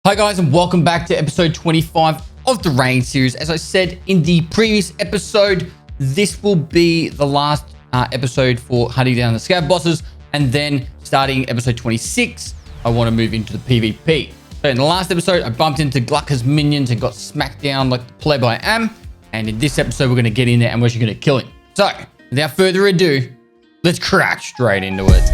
Hi guys, and welcome back to episode 25 of the Rain series. As I said in the previous episode, this will be the last episode for hunting down the scav bosses, and then starting episode 26, I want to move into the PvP. So in the last episode, I bumped into Glukhar's minions and got smacked down like the pleb I am, and in this episode, we're going to get in there and we're actually going to kill him. So, without further ado, let's crack straight into it.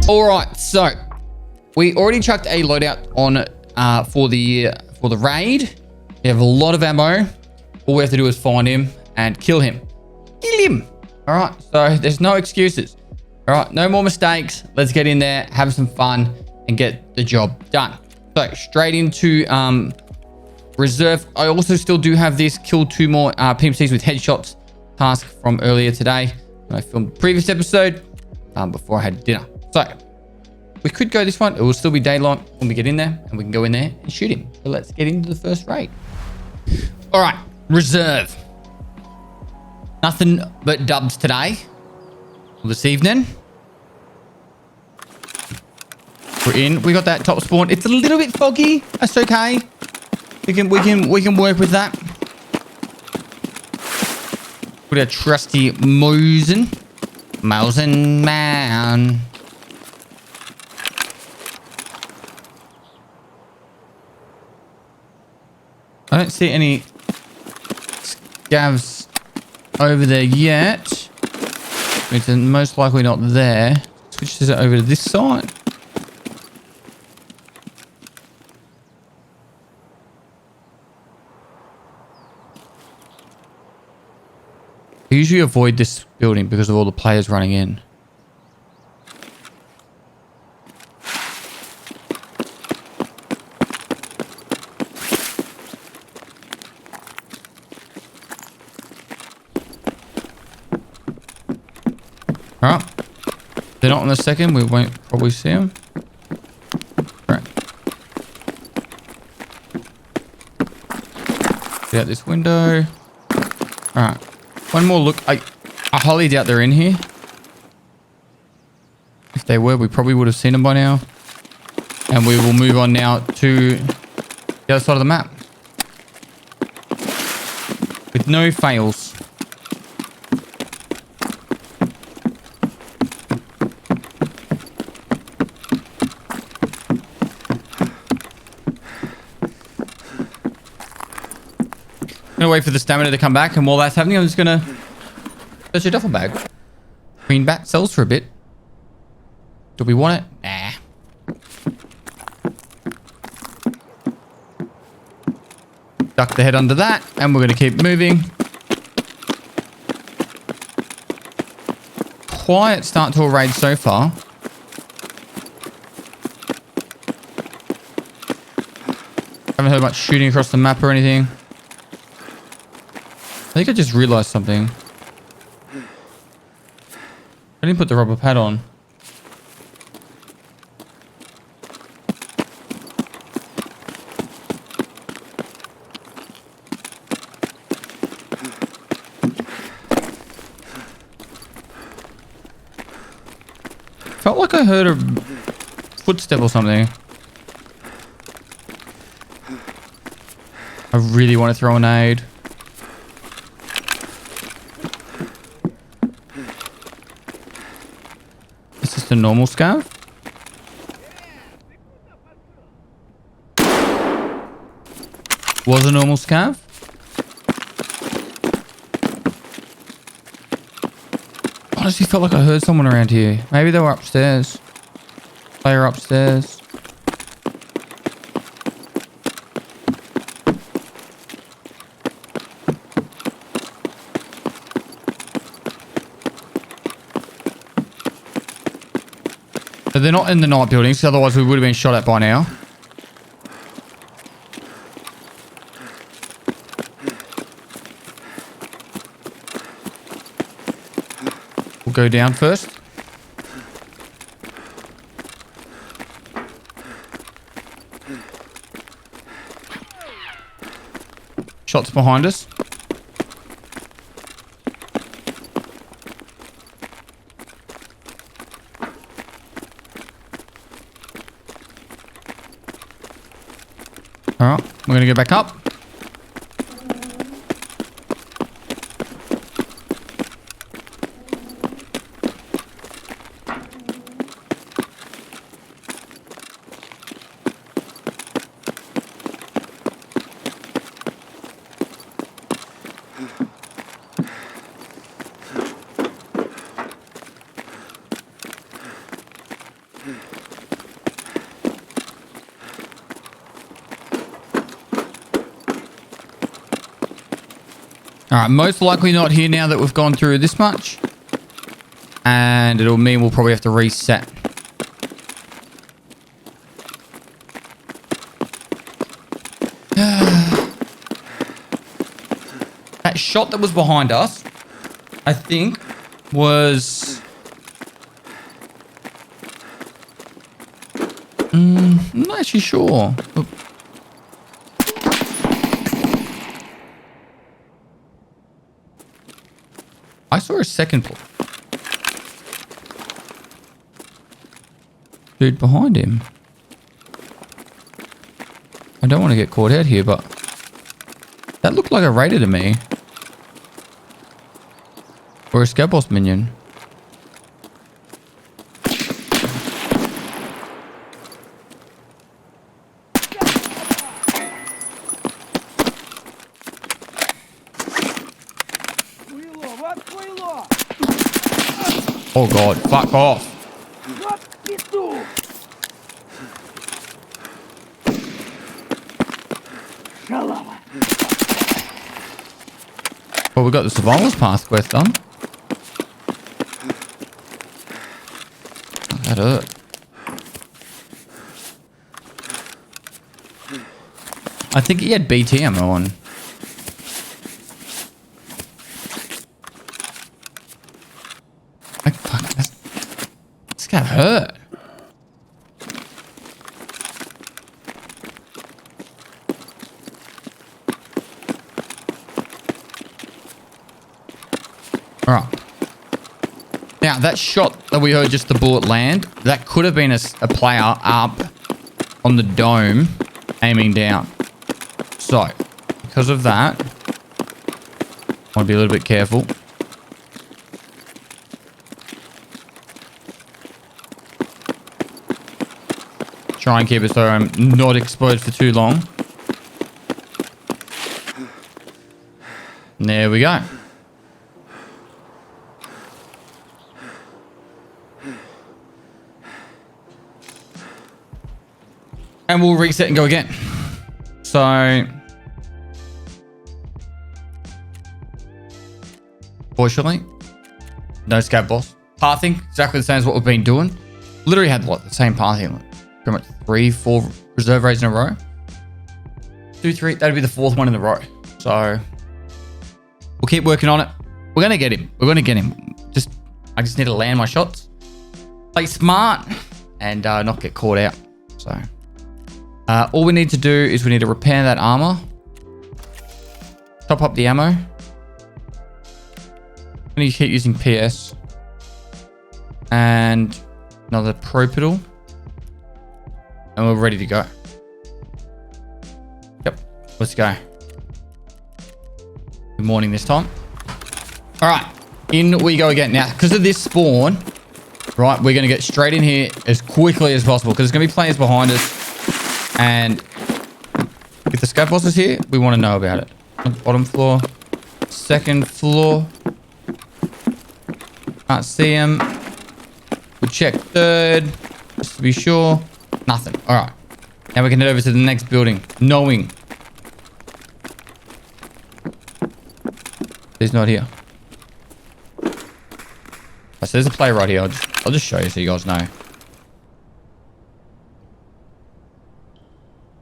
All right, so we already chucked a loadout on for the raid. We have a lot of ammo. All we have to do is find him and kill him. Kill him. All right, so there's no excuses. All right, no more mistakes. Let's get in there, have some fun, and get the job done. So straight into reserve. I also still do have this kill 2 more PMCs with headshots task from earlier today when I filmed the previous episode before I had dinner. So we could go this one. It will still be daylight when we get in there, and we can go in there and shoot him. So let's get into the first raid. All right, reserve. Nothing but dubs today. This evening. We're in. We got that top spawn. It's a little bit foggy. That's okay. We can work with that. With our trusty Mosin man. I don't see any scavs over there yet. It's most likely not there. Switch this over to this side. I usually avoid this building because of all the players running in. Alright. They're not in a second. We won't probably see them. Right. Get out this window. Alright. One more look. I highly doubt they're in here. If they were, we probably would have seen them by now. And we will move on now to the other side of the map. With no fails. I'm gonna wait for the stamina to come back, and while that's happening, I'm just gonna search a duffel bag. Green bat sells for a bit. Do we want it? Nah. Duck the head under that, and we're gonna keep moving. Quiet start to a raid so far. Haven't heard much shooting across the map or anything. I think I just realized something. I didn't put the rubber pad on. Felt like I heard a footstep or something. I really want to throw a nade. A normal scav? Was a normal scav? Honestly felt like I heard someone around here. Maybe they were upstairs. They were upstairs. So they're not in the night buildings, otherwise we would have been shot at by now. We'll go down first. Shots behind us. All right, we're going to go back up. All right, most likely not here now that we've gone through this much. And it'll mean we'll probably have to reset. That shot that was behind us, I think, was... I'm not actually sure. Oop. I saw a second dude behind him. I don't want to get caught out here, but that looked like a raider to me. Or a scout boss minion. Oh god, fuck off. Well, we got the survival's path quest done. That hurt. I think he had BT ammo on. Like, fuck, this got hurt. All right. Now, that shot that we heard just the bullet land, that could have been a player up on the dome aiming down. So, because of that, I want to be a little bit careful. Try and keep it so I'm not exposed for too long. And there we go. And we'll reset and go again. So, fortunately, no scav boss. Pathing, exactly the same as what we've been doing. Literally had what, the same pathing. Pretty much 3, 4 reserve raids in a row. 2, 3, that'd be the 4th one in a row. So, we'll keep working on it. We're going to get him. We're going to get him. I just need to land my shots. Play smart. And not get caught out. So, all we need to do is we need to repair that armor. Top up the ammo. I need to keep using PS. And another propedal. And we're ready to go. Yep. Let's go. Good morning this time. All right. In we go again. Now, because of this spawn, right, we're going to get straight in here as quickly as possible because there's going to be players behind us. And if the scout boss is here, we want to know about it. Bottom floor. Second floor. Can't see him. We'll check third. Just to be sure. Nothing. All right. Now we can head over to the next building. Knowing. He's not here. So there's a player right here. I'll just show you so you guys know.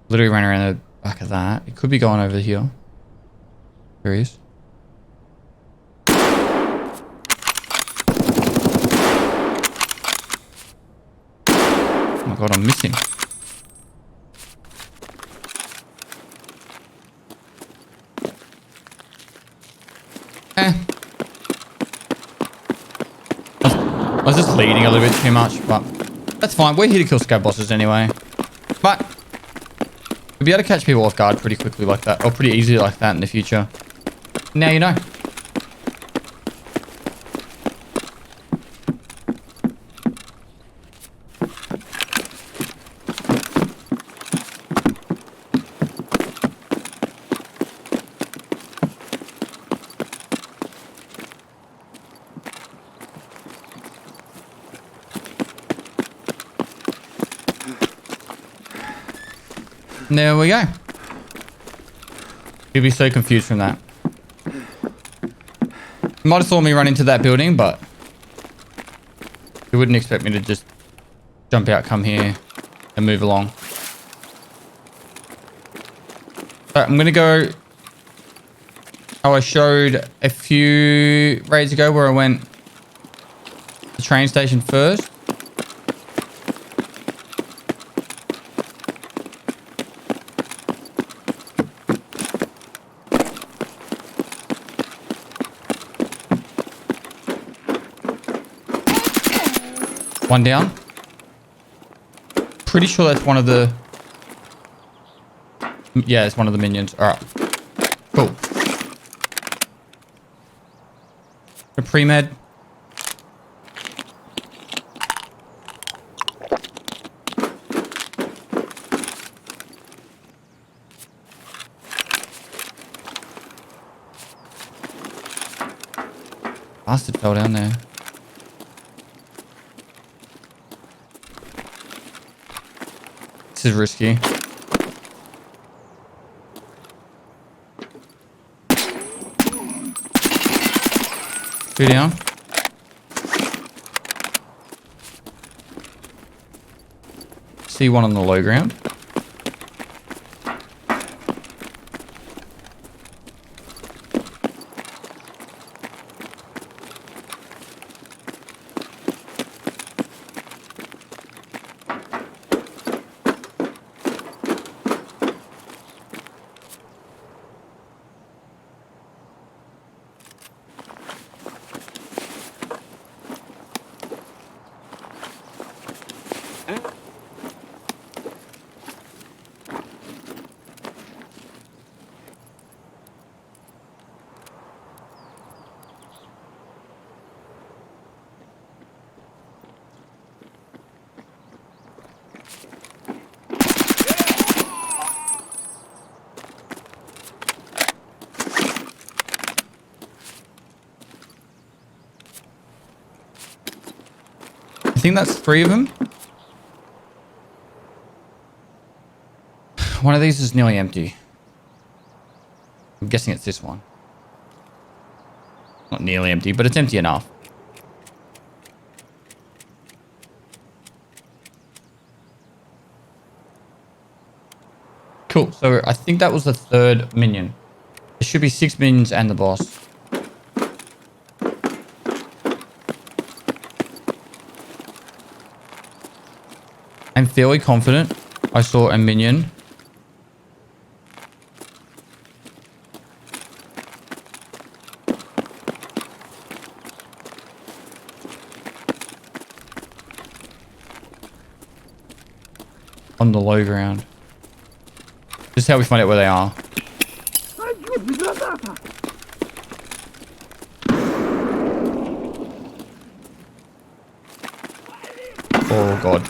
Literally ran around the back of that. It could be going over here. There he is. Oh my god, I'm missing. bleeding a little bit too much, but that's fine. We're here to kill scav bosses anyway. But we'll be able to catch people off guard pretty quickly like that, or pretty easily like that in the future. Now you know. There we go. You'll be so confused from that. You might have saw me run into that building, but you wouldn't expect me to just jump out, come here, and move along. So I'm going to go... Oh, I showed a few raids ago where I went to the train station first. One down. Pretty sure that's one of the... Yeah, it's one of the minions. All right. Cool. A pre-med. Bastard fell down there. This is risky. Two down. See one on the low ground. I think that's 3 of them. One of these is nearly empty. I'm guessing it's this one. Not nearly empty, but it's empty enough. Cool. So I think that was the 3rd minion. There should be 6 minions and the boss. I'm fairly confident I saw a minion. On the low ground. Just how we find out where they are. Oh god.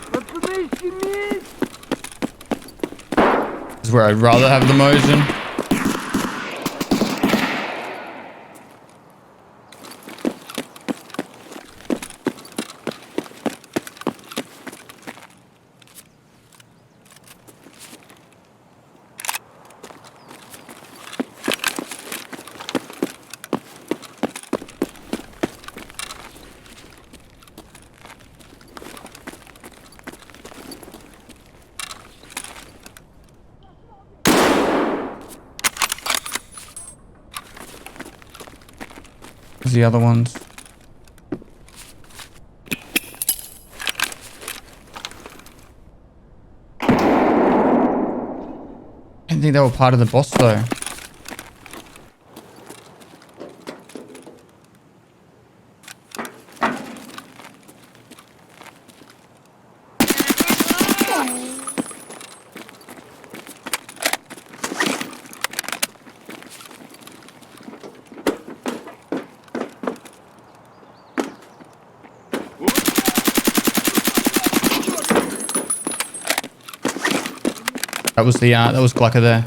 This is where I'd rather have the Mosin. There's the other ones. I didn't think they were part of the boss though. That was the that was Glukhar there.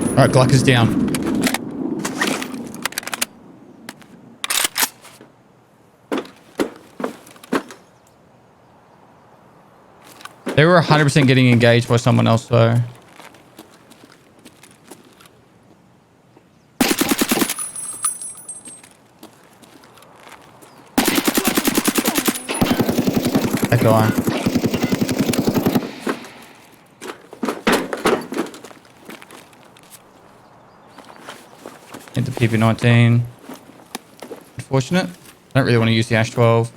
All right, Glukhar's down. They were 100% getting engaged by someone else, though. That guy. Need the PP19. Unfortunate. I don't really want to use the Ash 12.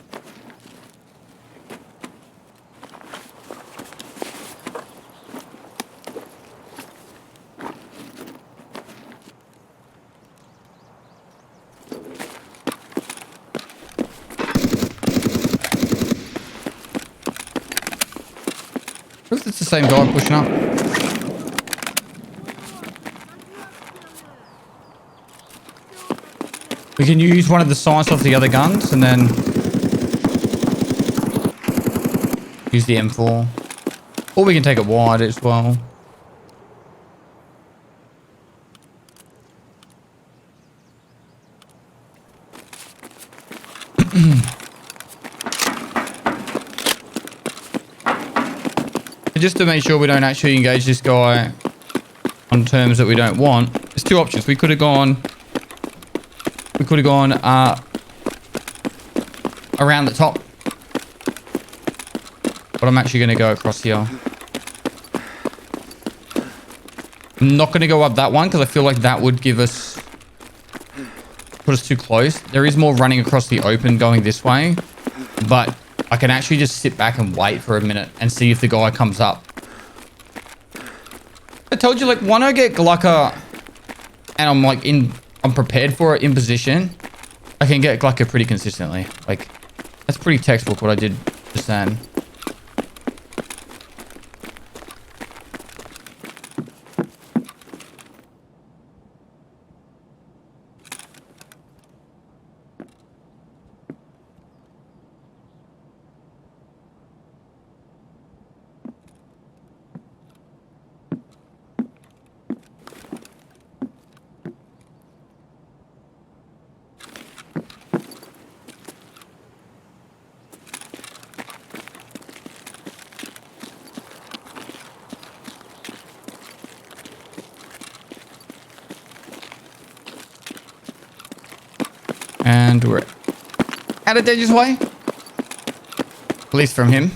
What if it's the same guy pushing up? We can use one of the sights off the other guns and then use the M4. Or we can take it wide as well. Just to make sure we don't actually engage this guy on terms that we don't want, there's two options. We could have gone around the top, but I'm actually going to go across here. I'm not going to go up that one because I feel like that would put us too close. There is more running across the open going this way, but I can actually just sit back and wait for a minute and see if the guy comes up. I told you, like, when I get Glukhar and I'm prepared for it in position, I can get Glukhar pretty consistently. Like, that's pretty textbook what I did just then. And we're out of danger's way. At least from him.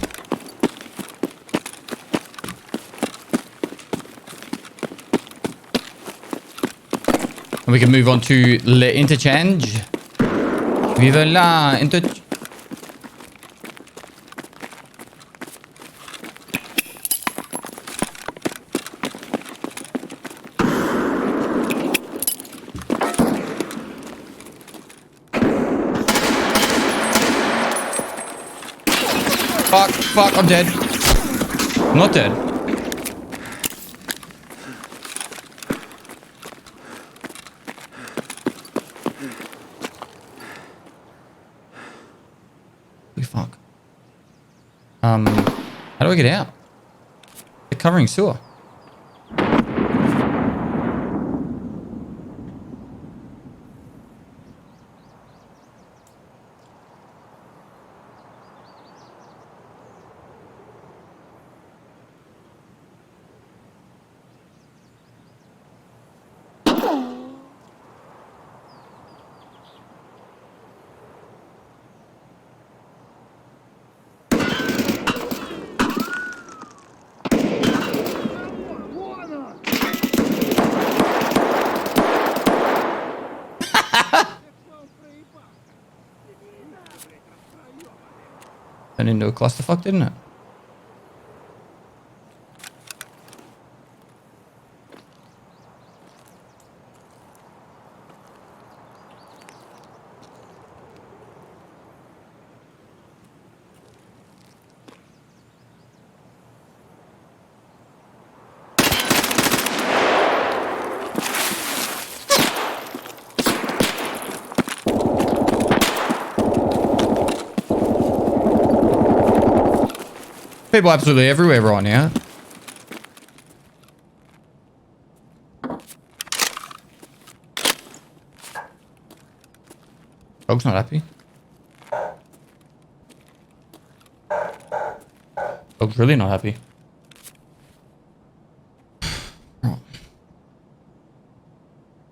And we can move on to Le Interchange. Viva la Interchange. Fuck, I'm dead. I'm not dead. Holy fuck. How do I get out? They're covering sewer. Turned into a clusterfuck, didn't it? People absolutely everywhere right now. Dog's not happy. Dog's really not happy. Right.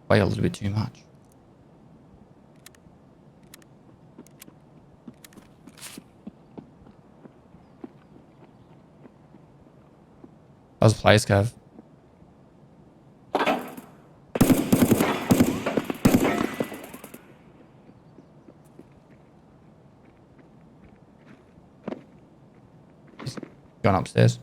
Way a little bit too much. That was a place, Gav. He's gone upstairs.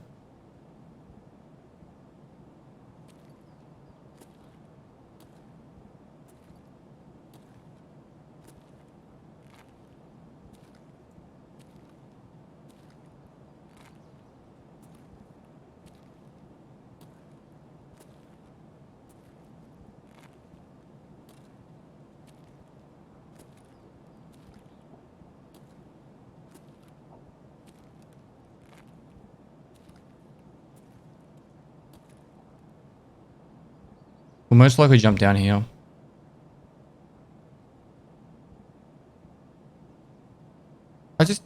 We'll most likely jump down here. I just...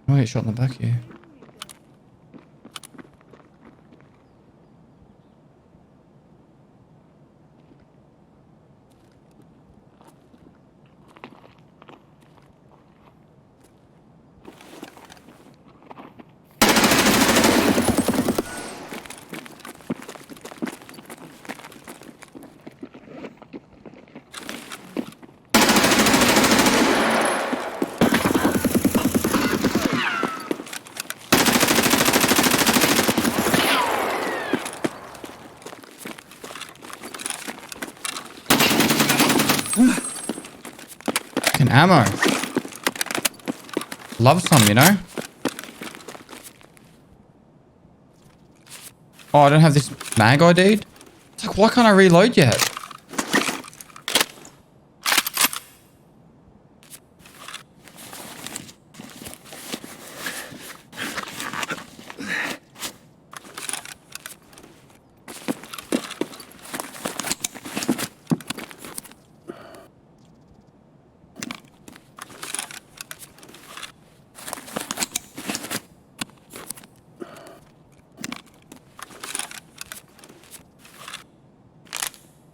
I get shot in the back here. Fucking ammo. Love some, you know? Oh, I don't have this mag ID'd? It's like, why can't I reload yet?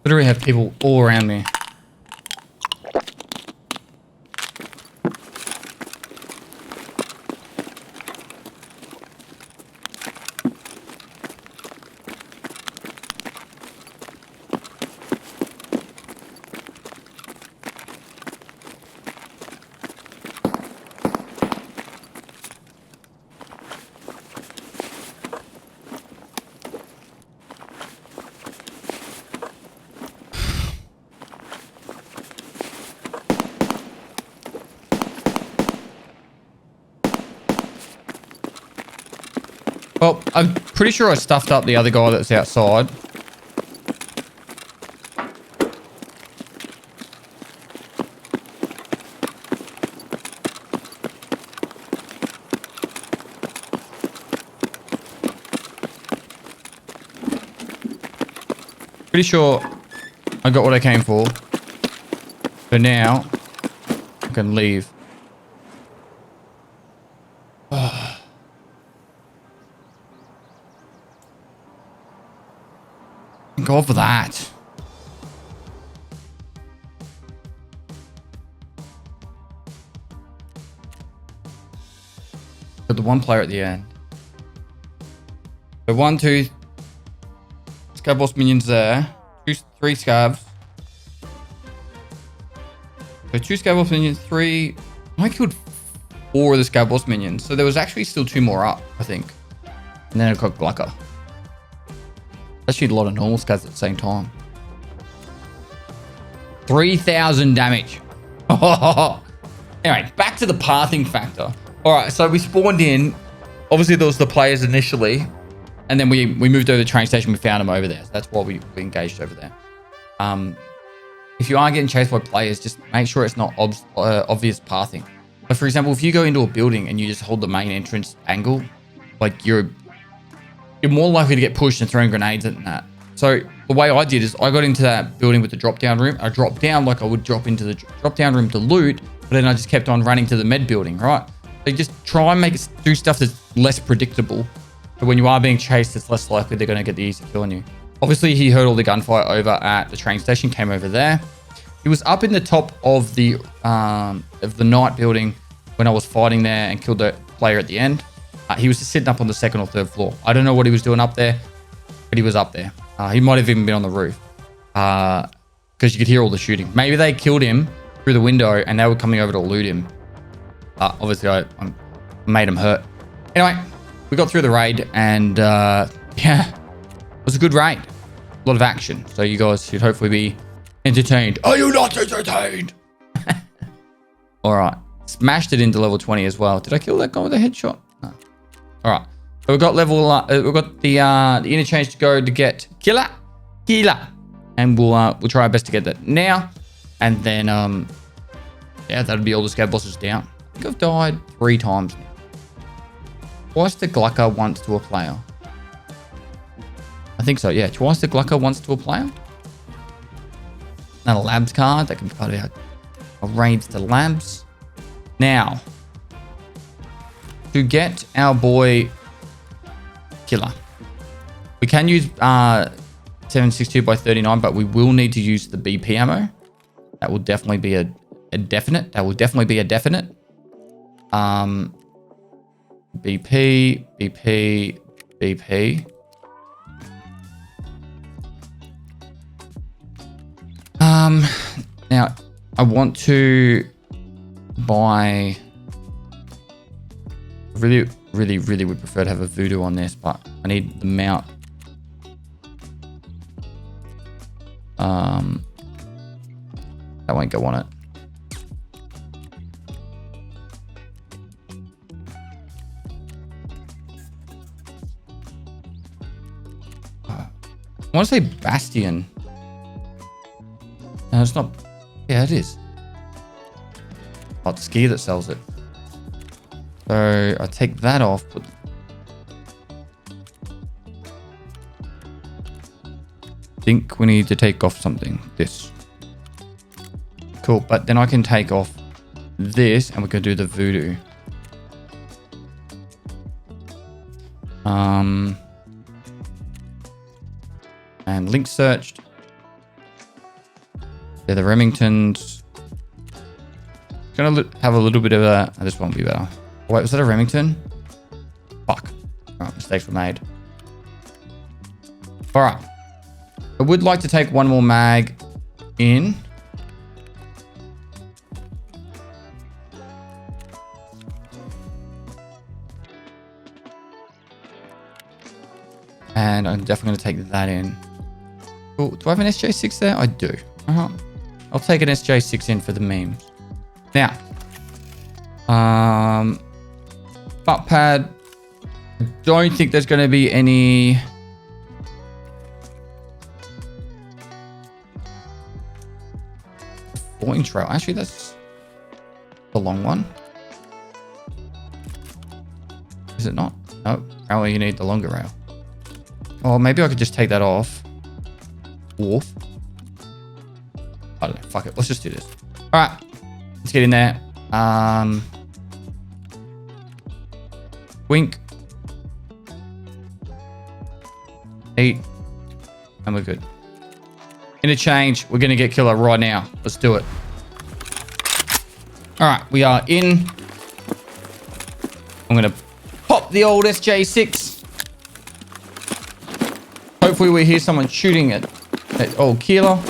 Literally have people all around me. Well, I'm pretty sure I stuffed up the other guy that's outside. Pretty sure I got what I came for. So now I can leave. Go for that. Got the one player at the end. So 1, 2 Scab boss minions there. 2, 3 scabs. So 2 Scav Boss minions, 3. I killed 4 of the Scav Boss minions. So there was actually still 2 more up, I think. And then I got Glukhar. Actually a lot of normal scavs at the same time. 3,000 damage. Anyway, back to the pathing factor. All right, so we spawned in. Obviously, there was the players initially. And then we moved over to the train station. We found them over there. So that's why we engaged over there. If you are getting chased by players, just make sure it's not obvious pathing. But for example, if you go into a building and you just hold the main entrance angle, like you're more likely to get pushed and throwing grenades at that. So the way I did is I got into that building with the drop down room. I dropped down like I would drop into the drop down room to loot, but then I just kept on running to the med building, right? So just try and do stuff that's less predictable. But when you are being chased, it's less likely they're going to get the easy kill on you. Obviously, he heard all the gunfire over at the train station, came over there. He was up in the top of the night building when I was fighting there and killed the player at the end. He was just sitting up on the 2nd or 3rd floor. I don't know what he was doing up there, but he was up there. He might have even been on the roof because you could hear all the shooting. Maybe they killed him through the window and they were coming over to loot him. Obviously, I made him hurt. Anyway, we got through the raid and yeah, it was a good raid. A lot of action. So you guys should hopefully be entertained. Are you not entertained? All right. Smashed it into level 20 as well. Did I kill that guy with a headshot? No. All right. So we've got we've got the interchange to go to get Killa. And we'll try our best to get that now. And then, yeah, that'll be all the scav bosses down. I think I've died 3 times now. Twice the Glukhar, once to a player. I think so, yeah. Twice the Glukhar, once to a player. And a labs card that can be part of our raids to labs. Now, to get our boy Killa, we can use 7.62 by 39, but we will need to use the BP ammo. That will definitely be a definite. That will definitely be a definite. BP, BP, BP. Now I want to buy. Really would prefer to have a voodoo on this, but I need the mount. That won't go on it. I want to say Bastion. No, it's not. Yeah, it is. Oh, it's Ski that sells it. So I take that off. But I think we need to take off something. This. Cool. But then I can take off this and we can do the voodoo. And link searched. Yeah, the Remingtons. Gonna have a little bit of a. This won't be better. Oh, wait, was that a Remington? Fuck. Alright, mistakes were made. Alright. I would like to take one more mag in. And I'm definitely going to take that in. Cool. Do I have an SJ6 there? I do. I'll take an SJ6 in for the memes. Now, butt pad. I don't think there's going to be any. Falling trail. Actually, that's the long one. Is it not? No. Apparently, you need the longer rail. Oh, maybe I could just take that off. Wharf. I don't know. Fuck it. Let's just do this. All right. Let's get in there. Wink. 8. And we're good. Interchange. We're going to get Killa right now. Let's do it. All right. We are in. I'm going to pop the old SJ6. Hopefully we hear someone shooting at old Killa.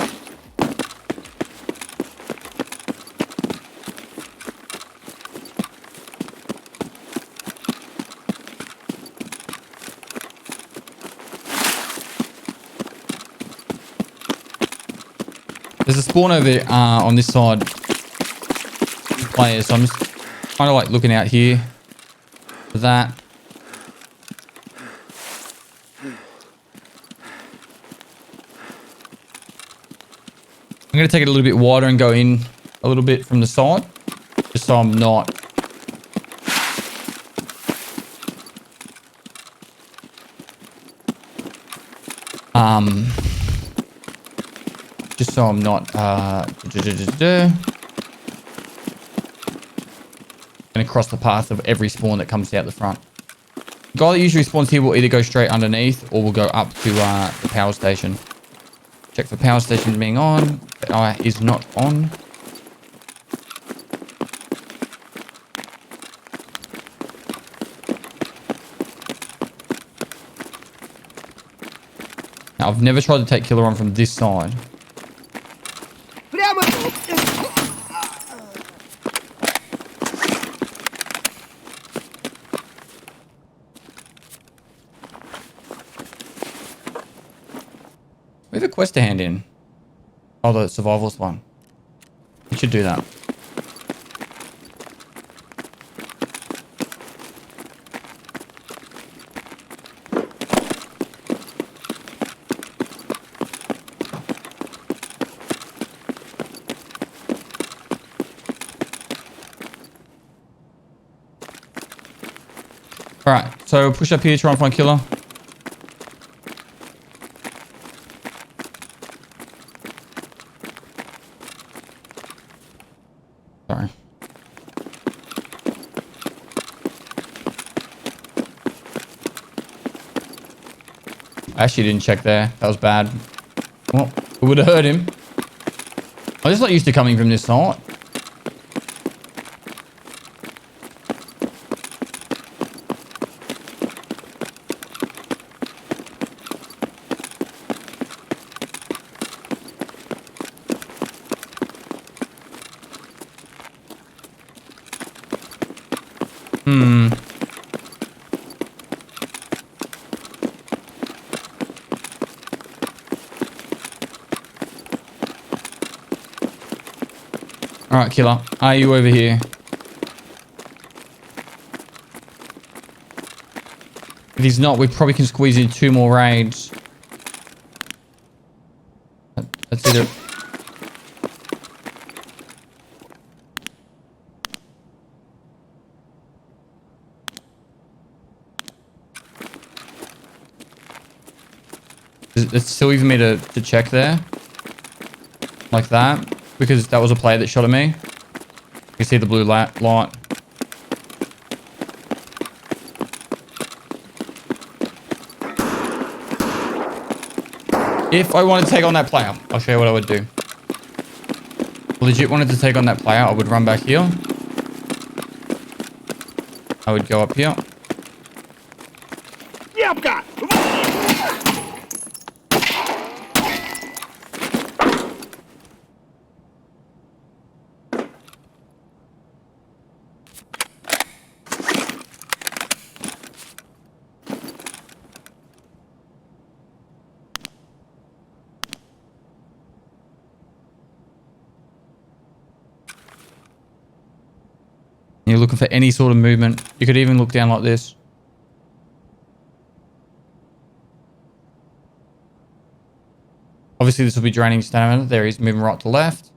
There's a spawn over on this side. Players, so I'm just kind of like looking out here for that. I'm going to take it a little bit wider and go in a little bit from the side, just so I'm not just so I'm not going to cross the path of every spawn that comes out the front. The guy that usually spawns here will either go straight underneath or will go up to the power station. Check for power station being on. Is not on. Now, I've never tried to take Killa on from this side. We have a quest to hand in. Oh, the survivalist one. We should do that. Alright, so push up here, try and find Killa. Sorry. I actually didn't check there. That was bad. Well, it would have hurt him. I'm just not used to coming from this side. Alright, Killa. Are you over here? If he's not, we probably can squeeze in 2 more raids. That's either... It's still even me to check there. Like that. Because that was a player that shot at me. You can see the blue light. If I wanted to take on that player, I'll show you what I would do. Legit wanted to take on that player, I would run back here. I would go up here. You're looking for any sort of movement. You could even look down like this. Obviously, this will be draining stamina. There he's moving right to left.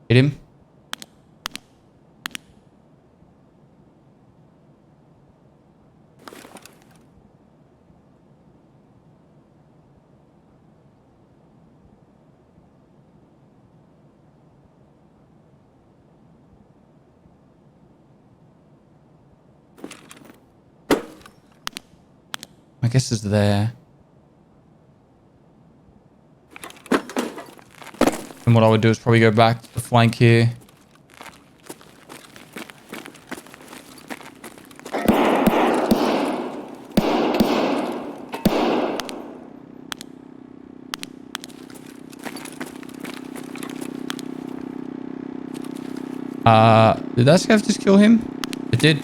Hit him. I guess it's there. And what I would do is probably go back to the flank here. Did that scav just kill him? It did.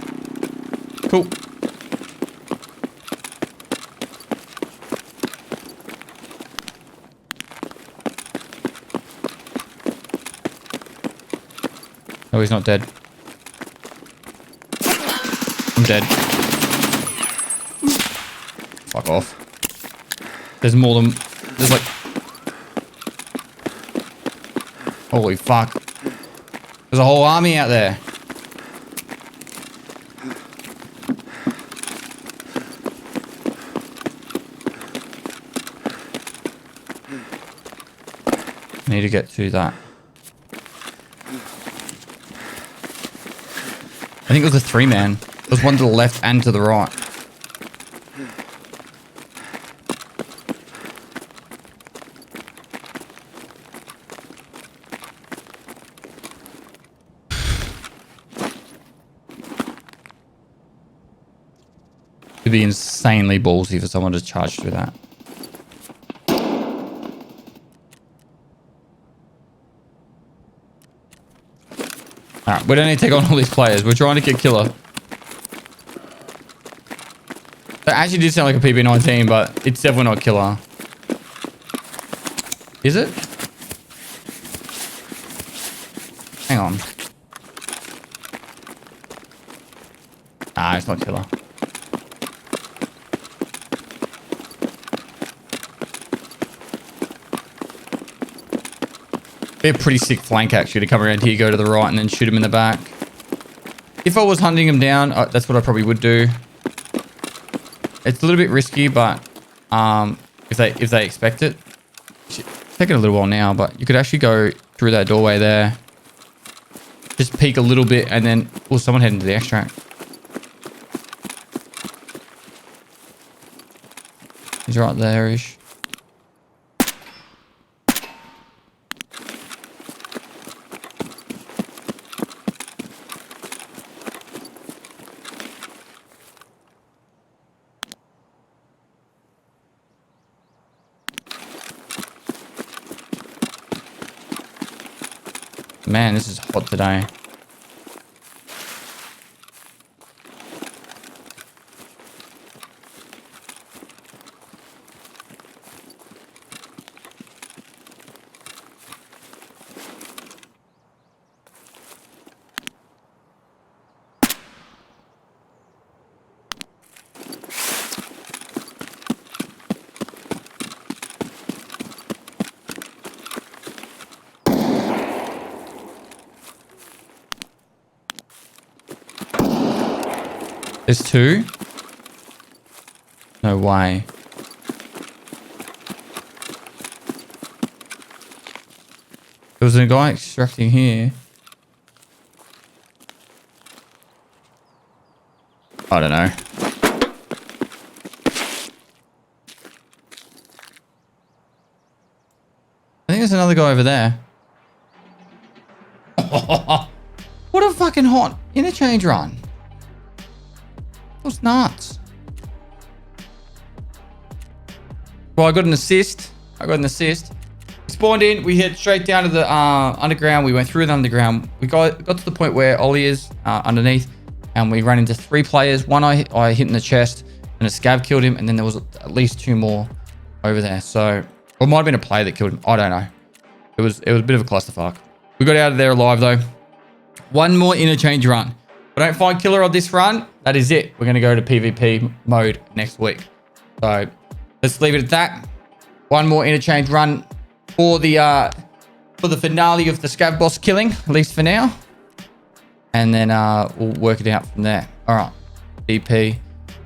Cool. Oh, he's not dead. I'm dead. Fuck off. There's more than... There's like... Holy fuck. There's a whole army out there. Need to get to that. I think it was a 3-man. There was one to the left and to the right. It'd be insanely ballsy for someone to charge through that. Alright, we don't need to take on all these players. We're trying to get Killa. That actually did sound like a PB-19, but it's definitely not Killa. Is it? Hang on. Nah, it's not Killa. Be a pretty sick flank actually to come around here, go to the right, and then shoot him in the back. If I was hunting him down, that's what I probably would do. It's a little bit risky, but if they expect it, it's taking a little while now. But you could actually go through that doorway there, just peek a little bit, and then someone head into the extract. He's right there-ish. Man, this is hot today. There's 2? No way. There was a guy extracting here. I don't know. I think there's another guy over there. What a fucking hot interchange run. Was nuts. Well, I got an assist. We spawned in. We hit straight down to the underground. We went through the underground. We got to the point where Ollie is underneath, and we ran into 3 players. One I hit in the chest, and a scav killed him, and then there was at least 2 more over there. So, or it might have been a player that killed him. I don't know. It was a bit of a clusterfuck. We got out of there alive though. One more interchange run. If I don't find Killa on this run, that is it. We're going to go to PvP mode next week. So let's leave it at that. One more interchange run for the finale of the scav boss killing, at least for now. And then we'll work it out from there. All right, DP.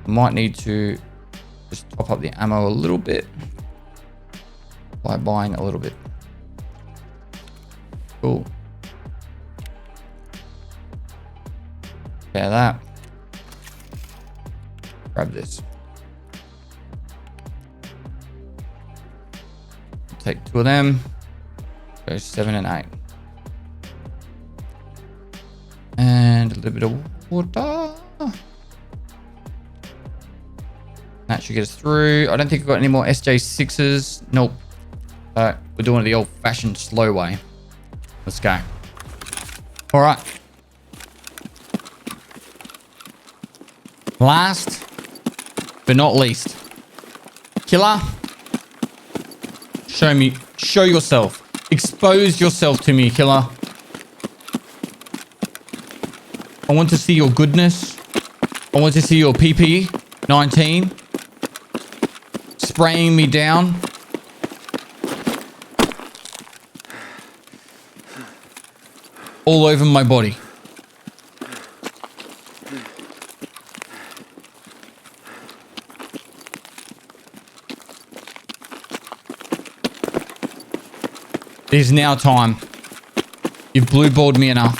I might need to just top up the ammo a little bit by buying a little bit. Cool. Yeah, that. Grab this. Take 2 of them. Go 7 and 8. And a little bit of water. That should get us through. I don't think I've got any more SJ6s. Nope. We're doing it the old-fashioned slow way. Let's go. All right. Last but not least, Killa, show yourself. Expose yourself to me, Killa. I want to see your goodness. I want to see your PP-19 spraying me down. All over my body. It is now time. You've blue-balled me enough.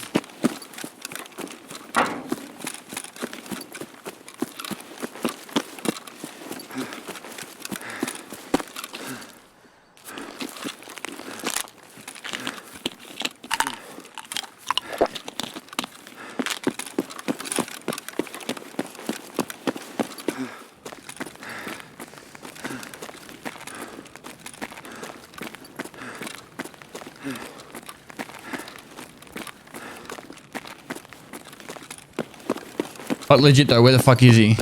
But legit though, where the fuck is he?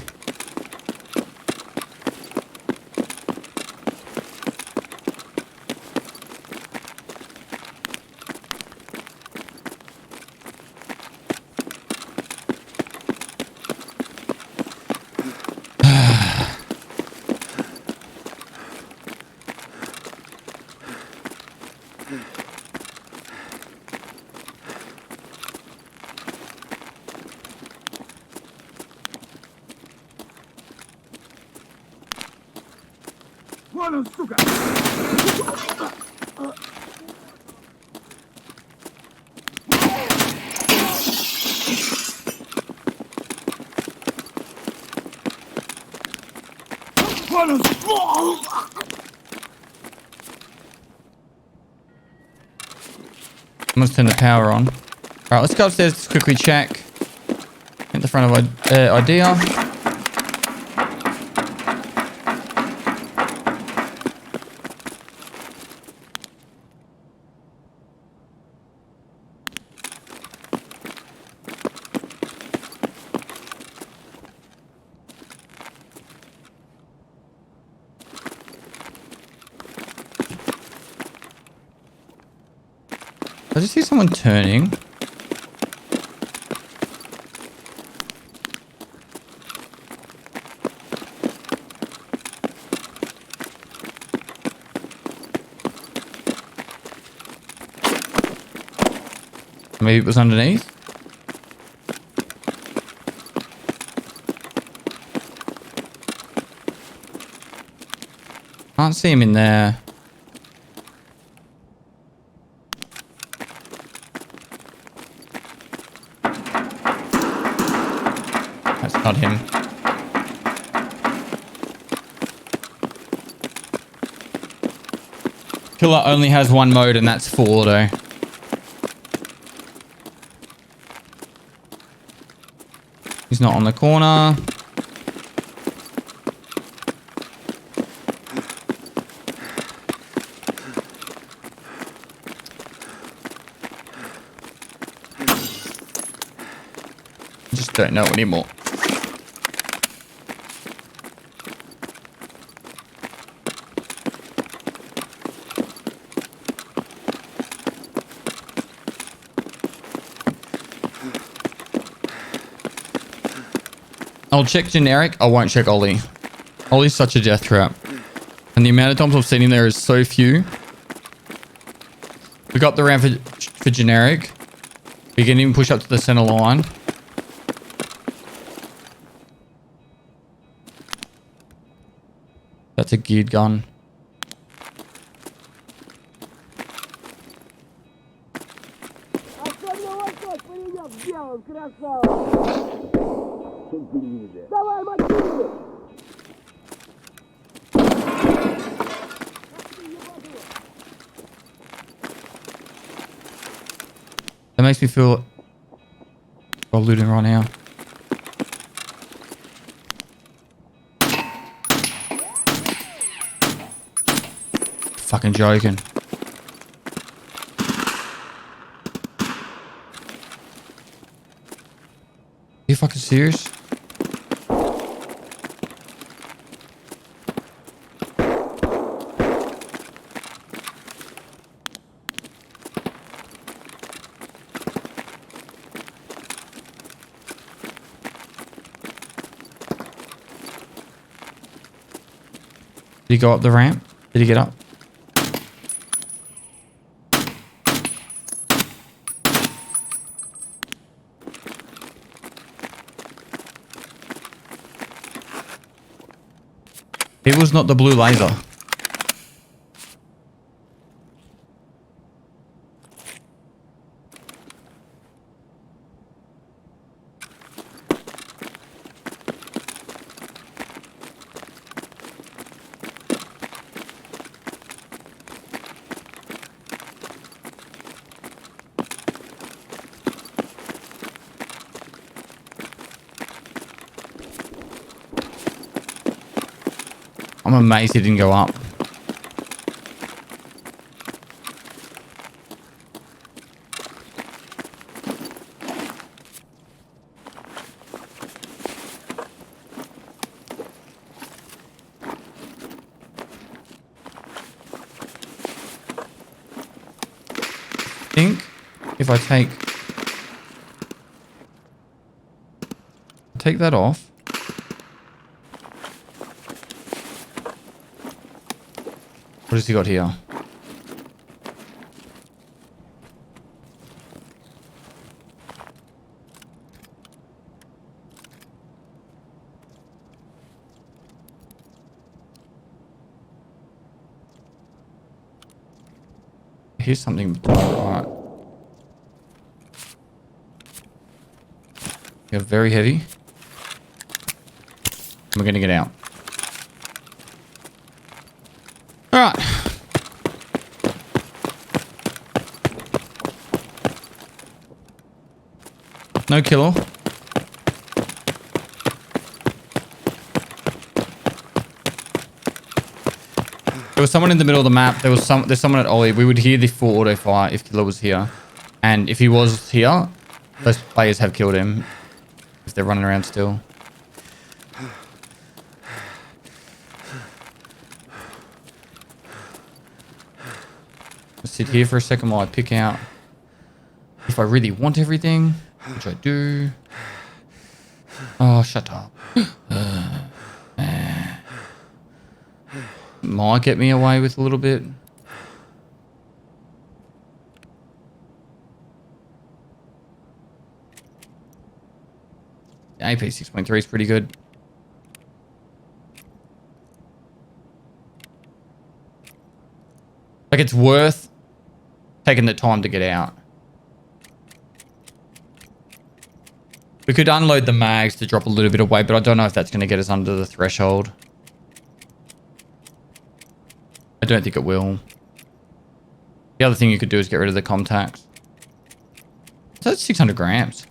I must turn the power on. Alright, let's go upstairs to quickly check. At the front of idea. I just see someone turning. Maybe it was underneath. Can't see him in there. That's not him. Killa only has one mode and that's full auto. He's not on the corner. I just don't know anymore. I'll check generic. I won't check Ollie. Ollie's such a death trap. And the amount of times I've seen him there is so few. We got the round for generic. We can even push up to the center line. That's a geared gun. That makes me feel well looting right now. Fucking joking. Are you fucking serious? Did he go up the ramp? Did he get up? It was not the blue laser. I'm amazed he didn't go up. I think if I take that off. What has he got here? Here's something. Alright. You're very heavy. We're gonna get out. Alright. No killer. There was someone in the middle of the map. There's someone at Ollie. We would hear the full auto fire if Killa was here. And if he was here, those players have killed him. If they're running around still. Let's sit here for a second while I pick out if I really want everything, which I do. Oh, shut up. Might get me away with a little bit. The AP 6.3 is pretty good. Like, it's worth taking the time to get out. We could unload the mags to drop a little bit of weight, but I don't know if that's going to get us under the threshold. I don't think it will. The other thing you could do is get rid of the contacts. So that's 600 grams.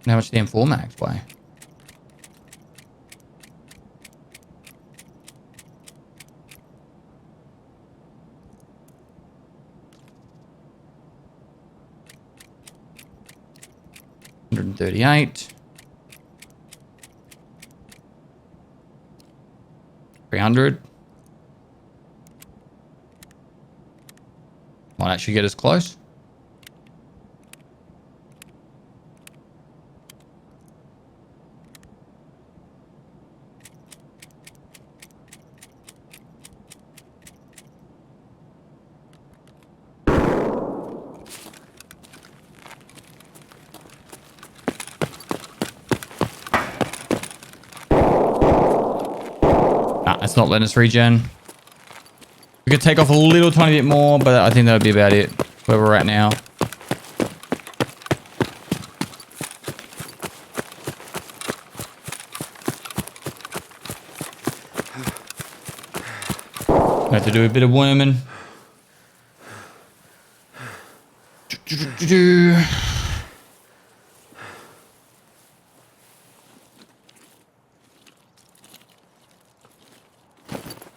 And how much do the M4 mags weigh? $138. 300. Might actually get us close. It's not letting us regen. We could take off a little tiny bit more, but I think that'll be about it where we're at now. I have to do a bit of worming.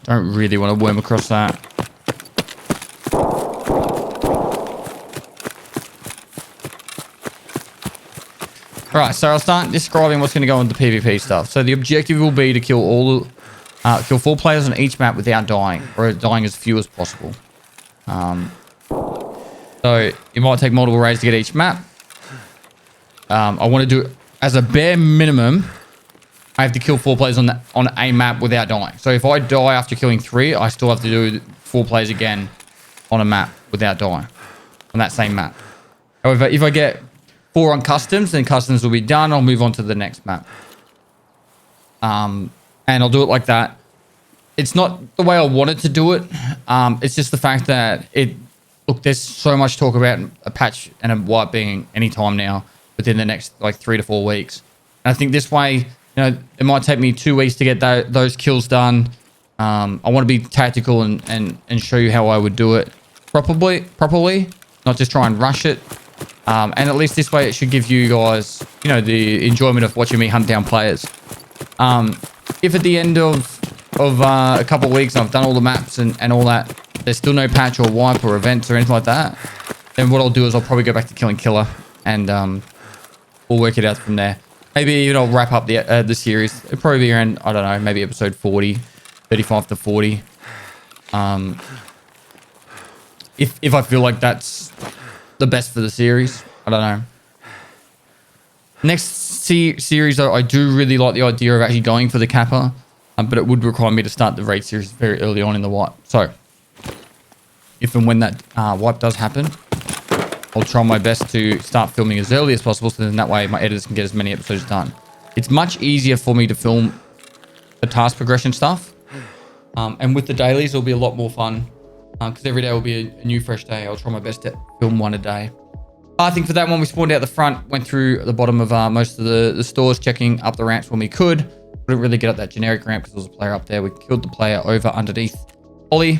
Don't really want to worm across that. Alright, so I'll start describing what's going to go on the PvP stuff. So the objective will be to kill kill 4 players on each map without dying, or dying as few as possible. So it might take multiple raids to get each map. I want to do it as a bare minimum. I have to kill 4 players on a map without dying. So if I die after killing 3, I still have to do 4 players again on a map without dying on that same map. However, if I get 4 on customs, then customs will be done. I'll move on to the next map. And I'll do it like that. It's not the way I wanted to do it. It's just the fact that look, there's so much talk about a patch and a wipe being any time now within the next like 3 to 4 weeks. And I think this way, it might take me 2 weeks to get those kills done. I want to be tactical and show you how I would do it properly, not just try and rush it. And at least this way it should give you guys, the enjoyment of watching me hunt down players. If at the end of a couple of weeks I've done all the maps and all that, there's still no patch or wipe or events or anything like that, then what I'll do is I'll probably go back to killing Killa and we'll work it out from there. Maybe I'll wrap up the series. It'll probably be around, I don't know, maybe episode 40, 35 to 40. If I feel like that's the best for the series, I don't know. Next series though, I do really like the idea of actually going for the Kappa, but it would require me to start the raid series very early on in the wipe. So if and when that wipe does happen, I'll try my best to start filming as early as possible, so then that way my editors can get as many episodes done. It's much easier for me to film the task progression stuff, and with the dailies it'll be a lot more fun, because every day will be a new fresh day. I'll try my best to film 1 a day. I think for that one we spawned out the front, went through the bottom of most of the stores, checking up the ramps when we could. Couldn't really get up that generic ramp because there was a player up there. We killed the player over underneath Ollie,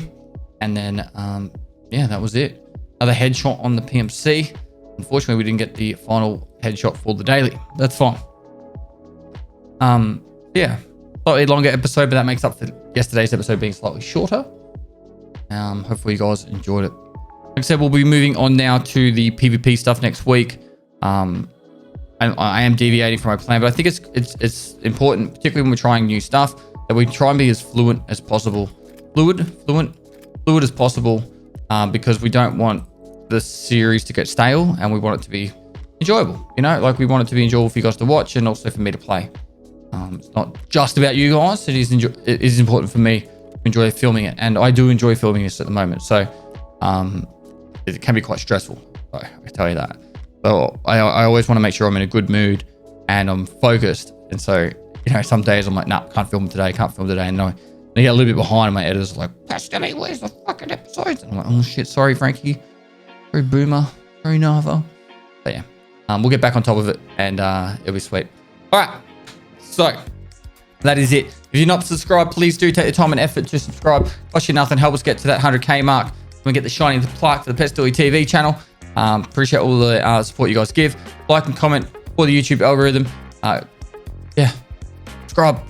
and then yeah, that was it. Another headshot on the PMC. Unfortunately, we didn't get the final headshot for the daily. That's fine. Yeah, slightly longer episode, but that makes up for yesterday's episode being slightly shorter. Hopefully you guys enjoyed it. Like I said, we'll be moving on now to the PvP stuff next week. And I am deviating from my plan, but I think it's important, particularly when we're trying new stuff, that we try and be as fluid as possible. Fluid as possible, because we don't want the series to get stale, and we want it to be enjoyable. Like we want it to be enjoyable for you guys to watch, and also for me to play. It's not just about you guys. It is important for me to enjoy filming it, and I do enjoy filming this at the moment. So it can be quite stressful. I tell you that. So I always want to make sure I'm in a good mood and I'm focused. And so, some days I'm like, nah, can't film today. And I get a little bit behind, and my editors are like, Pastelli, where's the fucking episodes? And I'm like, oh shit, sorry, Frankie. Sorry, Boomer. Sorry, Nava. But yeah, we'll get back on top of it, and it'll be sweet. All right. So that is it. If you're not subscribed, please do take the time and effort to subscribe. Cost you nothing. Help us get to that 100K mark. We get the shiny plaque for the Pastelli TV channel. Appreciate all the support you guys give. Like and comment for the YouTube algorithm. Yeah, subscribe,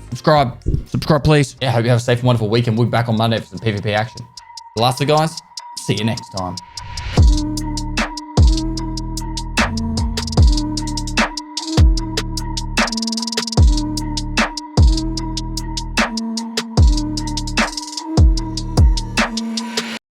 please. Yeah, hope you have a safe and wonderful week, and we'll be back on Monday for some PvP action. The last of guys, see you next time.